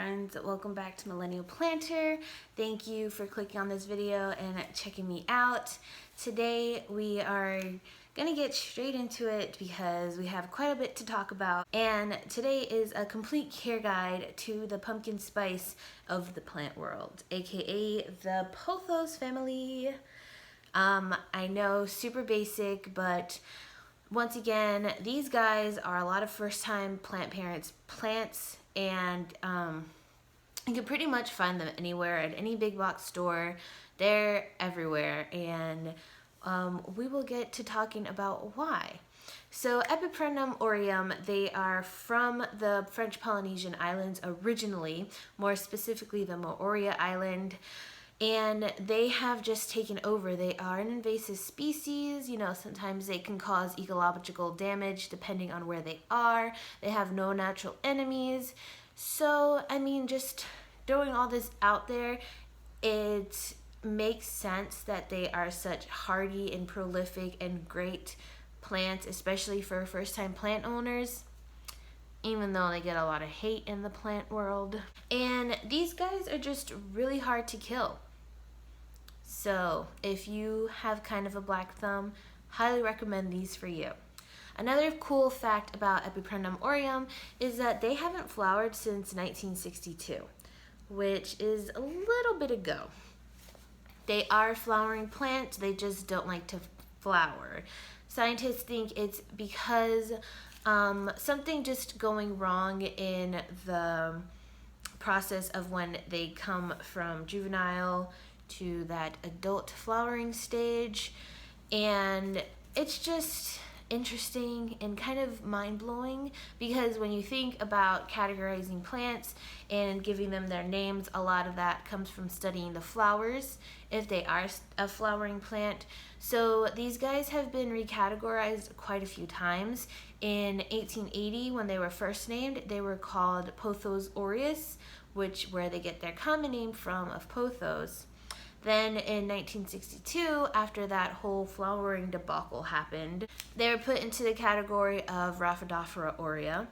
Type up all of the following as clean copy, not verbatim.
friends, welcome back to Millennial Planter. Thank you for clicking on this video and checking me out. Today we are gonna get straight into it because we have quite a bit to talk about, and today is a complete care guide to the pumpkin spice of the plant world, aka the Pothos family. I know, super basic, but once again, these guys are a lot of first-time plant parents' plants, and you can pretty much find them anywhere at any big box store. They're everywhere, and we will get to talking about why. So Epipremnum aureum, they are from the French Polynesian islands originally, more specifically the Moorea Island, and they have just taken over. They are an invasive species. You know, sometimes they can cause ecological damage depending on where they are. They have no natural enemies. So, I mean, just throwing all this out there, it makes sense that they are such hardy and prolific and great plants, especially for first-time plant owners, even though they get a lot of hate in the plant world. And these guys are just really hard to kill. So if you have kind of a black thumb, highly recommend these for you. Another cool fact about Epipremnum aureum is that they haven't flowered since 1962, which is a little bit ago. They are a flowering plant, they just don't like to flower. Scientists think it's because something just going wrong in the process of when they come from juvenile to that adult flowering stage, and it's just interesting and kind of mind-blowing because when you think about categorizing plants and giving them their names, a lot of that comes from studying the flowers if they are a flowering plant. So these guys have been recategorized quite a few times. In 1880, when they were first named, they were called Pothos aureus, where they get their common name from of Pothos. Then in 1962, after that whole flowering debacle happened, they were put into the category of Rhaphidophora aurea,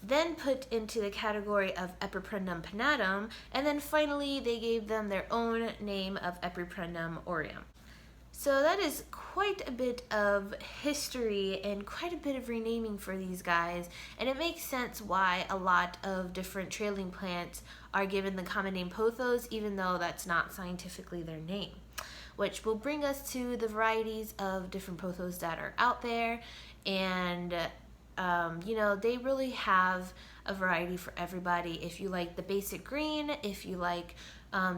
then put into the category of Epipremnum pinnatum, and then finally they gave them their own name of Epipremnum aureum. So that is quite a bit of history and quite a bit of renaming for these guys, and it makes sense why a lot of different trailing plants are given the common name Pothos, even though that's not scientifically their name. Which will bring us to the varieties of different Pothos that are out there, and you know, they really have a variety for everybody. If you like the basic green, if you like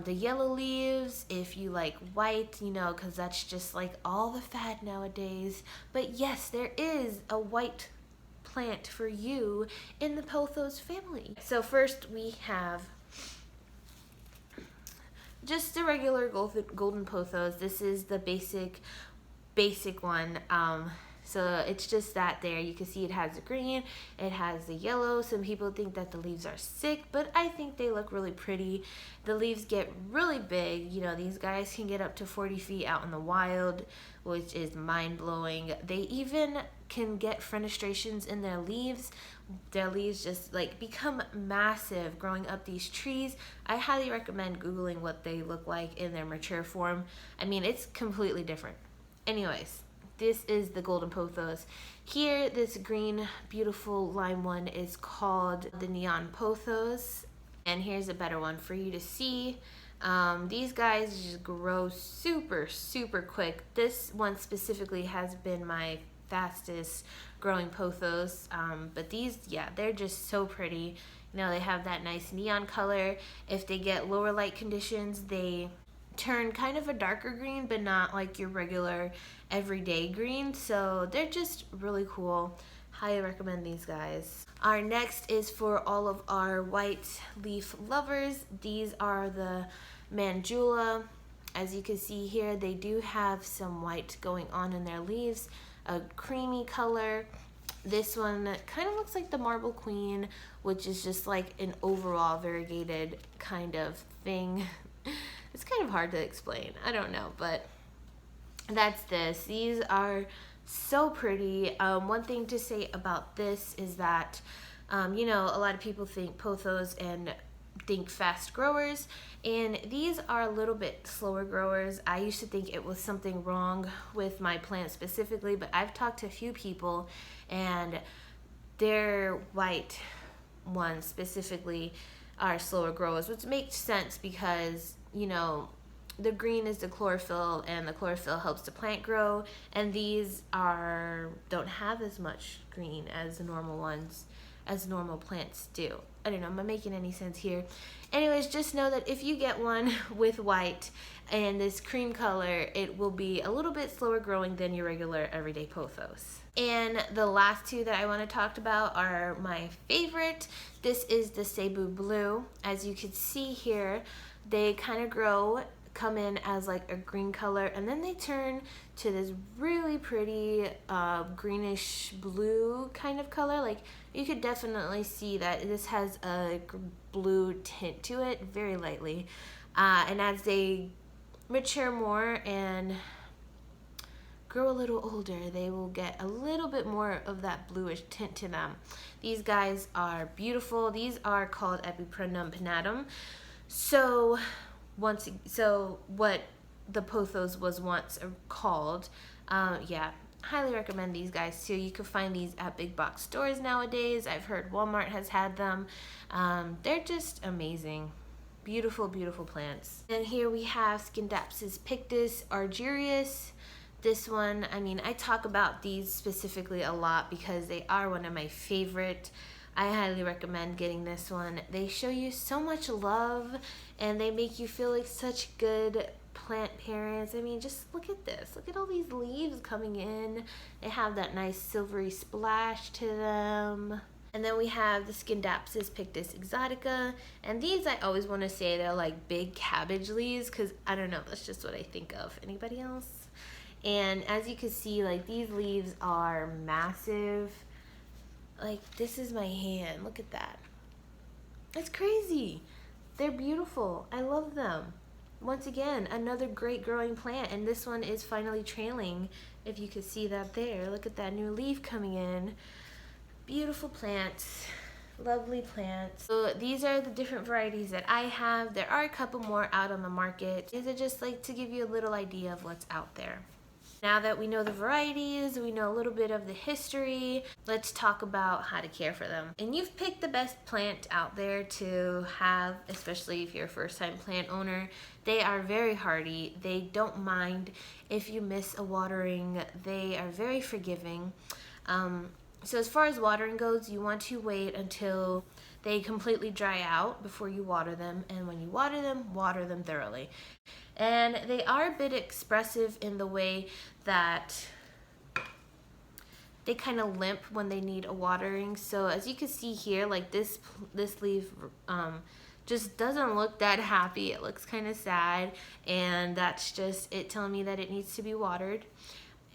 the yellow leaves, if you like white, you know, because that's just like all the fad nowadays. But yes, there is a white plant for you in the Pothos family. So first we have just the regular golden Pothos. This is the basic one. So it's just that there. You can see it has the green, it has the yellow. Some people think that the leaves are sick, but I think they look really pretty. The leaves get really big. You know, these guys can get up to 40 feet out in the wild, which is mind-blowing. They even can get fenestrations in their leaves. Their leaves just like become massive growing up these trees. I highly recommend Googling what they look like in their mature form. I mean, it's completely different. Anyways, this is the golden Pothos. Here, this green, beautiful lime one is called the neon Pothos. And here's a better one for you to see. These guys just grow super, super quick. This one specifically has been my fastest growing Pothos. But these, yeah, they're just so pretty. You know, they have that nice neon color. If they get lower light conditions, they turn kind of a darker green, but not like your regular everyday green. So they're just really cool. Highly recommend these guys. Our next is for all of our white leaf lovers. These are the Mandula. As you can see here, they do have some white going on in their leaves, a creamy color. This one kind of looks like the Marble Queen, which is just like an overall variegated kind of thing. It's kind of hard to explain. I don't know, but that's this. These are so pretty. One thing to say about this is that, you know, a lot of people think Pothos and think fast growers, and these are a little bit slower growers. I used to think it was something wrong with my plant specifically, but I've talked to a few people and their white ones specifically are slower growers, which makes sense because, you know, the green is the chlorophyll, and the chlorophyll helps the plant grow, and these don't have as much green as the normal ones, as normal plants do. I don't know, am I making any sense here? Anyways, just know that if you get one with white and this cream color, it will be a little bit slower growing than your regular everyday pothos. And the last two that I want to talk about are my favorite. This is the Cebu Blue. As you can see here, they kind of come in as like a green color, and then they turn to this really pretty greenish blue kind of color. Like, you could definitely see that this has a blue tint to it, very lightly, and as they mature more and grow a little older, they will get a little bit more of that bluish tint to them. These guys are beautiful. These are called Epipremnum pinnatum. So what the pothos was once called, yeah, highly recommend these guys too. You can find these at big box stores nowadays. I've heard Walmart has had them. They're just amazing. Beautiful, beautiful plants. And here we have Scindapsus pictus argyrius. This one, I mean, I talk about these specifically a lot because they are one of my favorite. I highly recommend getting this one. They show you so much love, and they make you feel like such good plant parents. I mean, just look at this. Look at all these leaves coming in. They have that nice silvery splash to them. And then we have the Scindapsus pictus exotica. And these, I always want to say they're like big cabbage leaves because, I don't know, that's just what I think of. Anybody else? And as you can see, like, these leaves are massive. Like, this is my hand. Look at that. It's crazy. They're beautiful. I love them. Once again, another great growing plant, and this one is finally trailing. If you could see that there. Look at that new leaf coming in. Beautiful plants. Lovely plants. So these are the different varieties that I have. There are a couple more out on the market. These are just like to give you a little idea of what's out there. Now that we know the varieties, we know a little bit of the history, let's talk about how to care for them. And you've picked the best plant out there to have, especially if you're a first-time plant owner. They are very hardy. They don't mind if you miss a watering. They are very forgiving. So as far as watering goes, you want to wait until they completely dry out before you water them. And when you water them thoroughly. And they are a bit expressive in the way that they kind of limp when they need a watering. So as you can see here, like this leaf just doesn't look that happy. It looks kind of sad, and that's just it telling me that it needs to be watered.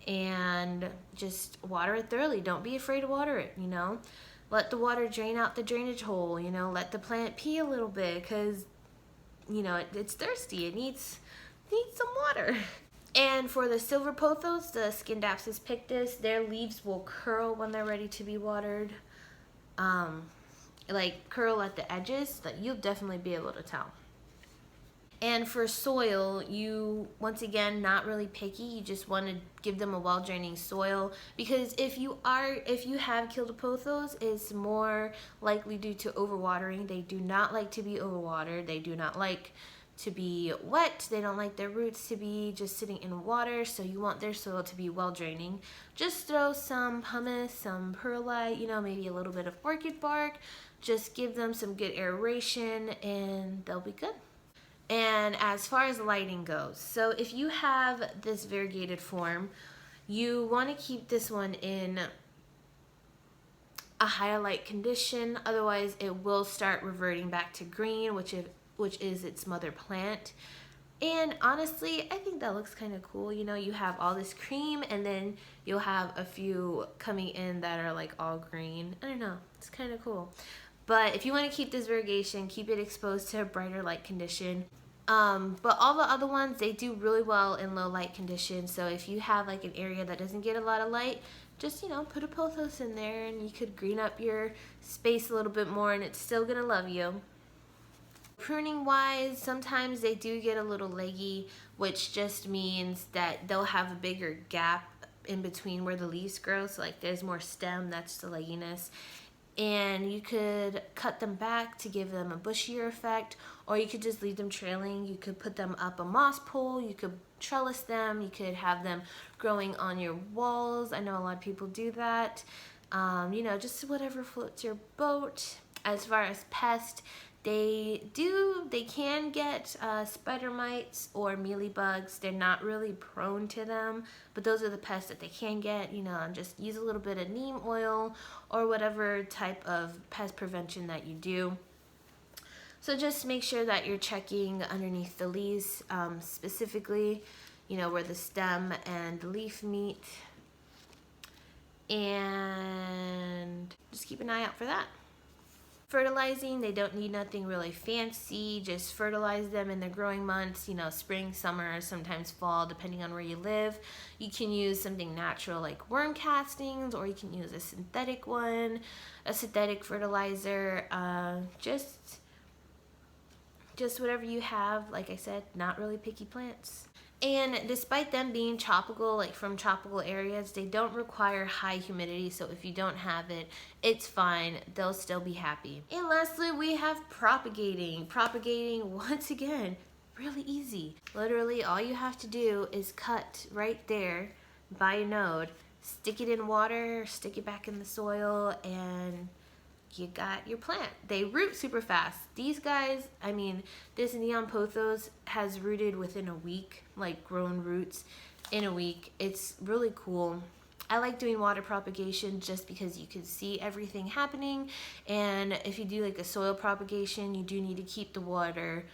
And just water it thoroughly. Don't be afraid to water it, you know. Let the water drain out the drainage hole, you know. Let the plant pee a little bit because, you know, it's thirsty. It needs some water. And for the silver pothos, the Scindapsus pictus, their leaves will curl when they're ready to be watered. Like curl at the edges. That you'll definitely be able to tell. And for soil, you, once again, not really picky. You just want to give them a well-draining soil, because if you have killed a pothos, it's more likely due to overwatering. They do not like to be overwatered. They do not like to be wet. They don't like their roots to be just sitting in water, so you want their soil to be well-draining. Just throw some pumice, some perlite, you know, maybe a little bit of orchid bark. Just give them some good aeration and they'll be good. And as far as lighting goes, so if you have this variegated form, you want to keep this one in a higher light condition. Otherwise, it will start reverting back to green, which is its mother plant. And honestly, I think that looks kind of cool. You know, you have all this cream, and then you'll have a few coming in that are like all green. I don't know. It's kind of cool. But if you want to keep this variegation, keep it exposed to a brighter light condition. But all the other ones, they do really well in low light conditions. So if you have like an area that doesn't get a lot of light, just, you know, put a pothos in there and you could green up your space a little bit more, and it's still gonna love you. Pruning wise, sometimes they do get a little leggy, which just means that they'll have a bigger gap in between where the leaves grow. So like there's more stem, that's the legginess. And you could cut them back to give them a bushier effect, or you could just leave them trailing. You could put them up a moss pole, you could trellis them, you could have them growing on your walls. I know a lot of people do that. You know, just whatever floats your boat. As far as pest, they can get spider mites or mealybugs. They're not really prone to them, but those are the pests that they can get. You know, and just use a little bit of neem oil or whatever type of pest prevention that you do. So just make sure that you're checking underneath the leaves, specifically, you know, where the stem and the leaf meet. And just keep an eye out for that. Fertilizing, they don't need nothing really fancy. Just fertilize them in their growing months, you know, spring, summer, sometimes fall, depending on where you live. You can use something natural like worm castings, or you can use a synthetic one, a synthetic fertilizer. Just whatever you have. Like I said, not really picky plants. And despite them being tropical, like from tropical areas, they don't require high humidity. So if you don't have it, it's fine. They'll still be happy. And lastly, we have propagating. Propagating, once again, really easy. Literally, all you have to do is cut right there by a node, stick it in water, stick it back in the soil, and you got your plant. They root super fast. These guys, I mean, this neon pothos has rooted within a week, like grown roots in a week. It's really cool. I like doing water propagation just because you can see everything happening. And if you do like a soil propagation, you do need to keep the water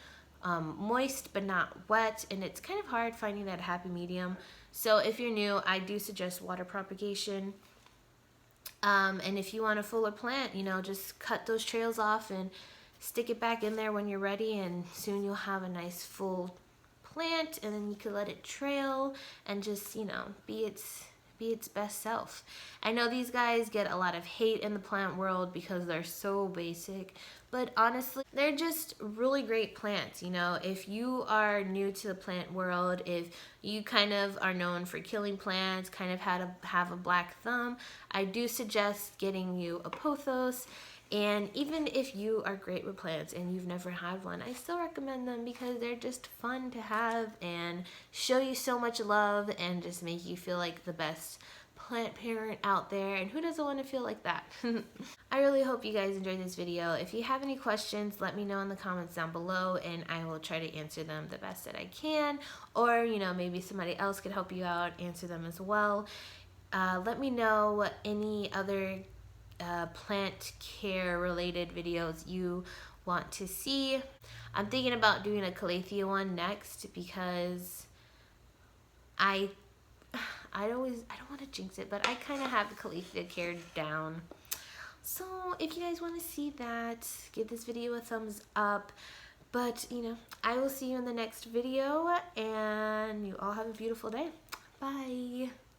moist but not wet, and it's kind of hard finding that happy medium. So if you're new, I do suggest water propagation. And if you want a fuller plant, you know, just cut those trails off and stick it back in there when you're ready, and soon you'll have a nice full plant, and then you can let it trail and just, you know, be its best self. I know these guys get a lot of hate in the plant world because they're so basic, but honestly, they're just really great plants. You know, if you are new to the plant world, if you kind of are known for killing plants, kind of have a black thumb, I do suggest getting you a pothos. And even if you are great with plants and you've never had one, I still recommend them because they're just fun to have and show you so much love and just make you feel like the best plant parent out there. And who doesn't want to feel like that? I really hope you guys enjoyed this video. If you have any questions, let me know in the comments down below and I will try to answer them the best that I can. Or, you know, maybe somebody else could help you out, answer them as well. Let me know any other plant care related videos you want to see. I'm thinking about doing a calathea one next because I don't want to jinx it, but I kind of have the calathea care down. So if you guys want to see that, give this video a thumbs up. But, you know, I will see you in the next video, and you all have a beautiful day. Bye.